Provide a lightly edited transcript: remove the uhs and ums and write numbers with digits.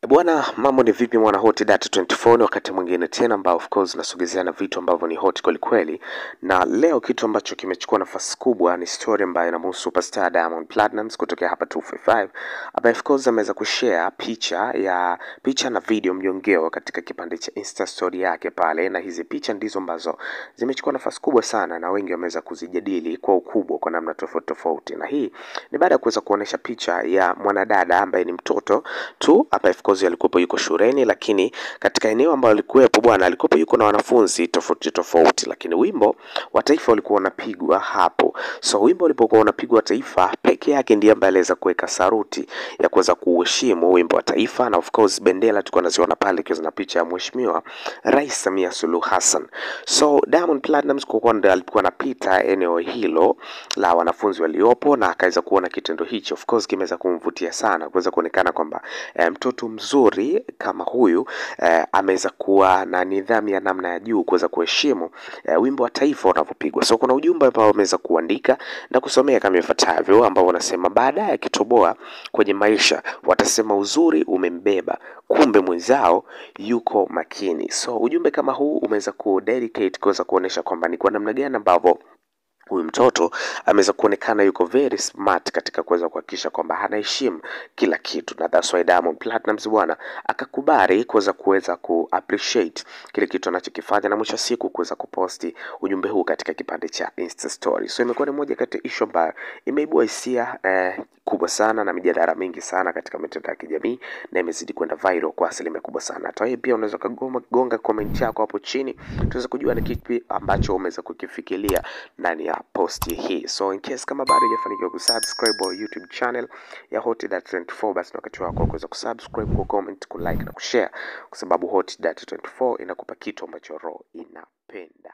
Bwana, mambo ni vipi mwana Hot Data 24? Ni wakati mwingine tena ambao of course nasogezea na vitu ambavyo ni hot kweli kweli. Na leo kitu ambacho kimechukua nafasi kubwa ni story ambayo inamhusu superstar Diamond Platnumz kutokea hapa 255. Ambaye of course ameweza kushare picha na video mjongeo katika kipande cha Insta story yake pale, na hizi picha ndizo ambazo zimechukua nafasi kubwa sana na wengi wameweza kuzijadili kwa ukubwa kwa namna tofauti tofauti. Na hii ni baada ya kuweza kuonesha picha ya mwanadada ambaye ni mtoto tu ambaye of course alikuwa yuko shuleni, lakini katika eneo ambalo alikuwepo bwana alikuwa yuko na wanafunzi tofauti tofauti, lakini wimbo wa taifa ulikuwa unapigwa hapo. So wimbo ulipokuwa unapigwa taifa, peke yake ndiye ambaye aliweza kuweka saruti ya kuweza kuheshimu wimbo wa taifa, na of course bendera tulikuwa tunaziona pale ikiwa na picha ya Mheshimiwa Rais Samia Suluhu Hassan. So Diamond Platnumz kwa ndio alikuwa anapita eneo hilo la wanafunzi waliopo na akaweza kuona kitendo hicho. Of course kimeweza kumvutia sana kuweza kuonekana kwamba mtoto mzuri kama huyu ameweza kuwa na nidhamu ya namna ya juu kuweza kuheshimu wimbo wa taifa unapopigwa. So kuna ujumbe ambao ameweza kuandika na kusomea kama ifuatavyo, ambao unasema baadaye akitoboa kwenye maisha watasema uzuri umembeba, kumbe mwenzao yuko makini. So ujumbe kama huu umeweza ku-dedicate kuweza kuonesha kwamba ni kwa namna gani ambavyo huyu mtoto ameweza kuonekana yuko very smart katika kuweza kuhakikisha kwamba anaheshimu kila kitu, na that's why Diamond Platnumz bwana akakubali kuweza ku-appreciate kile kitu anachokifanya, na mwisho siku kuweza kuposti ujumbe huu katika kipande cha Insta story. So imekuwa ni moja kati ya issue ambayo imeibua hisia kubwa sana na mijadala mingi sana katika mitandao ya kijamii, na imezidi kwenda viral kwa asilimia kubwa sana. Hata wewe pia unaweza kugonga comment yako hapo chini tuweze kujua ni kipi ambacho umeweza kukifikiria ndani ya posti hii. So in case kama bado hujafanikiwa kusubscribe au YouTube channel ya Hot Data 24, basi wakati wako kuweza kusubscribe, ku comment, ku like na kushare, kwa sababu Hot Data 24 inakupa kitu ambacho roho inapenda.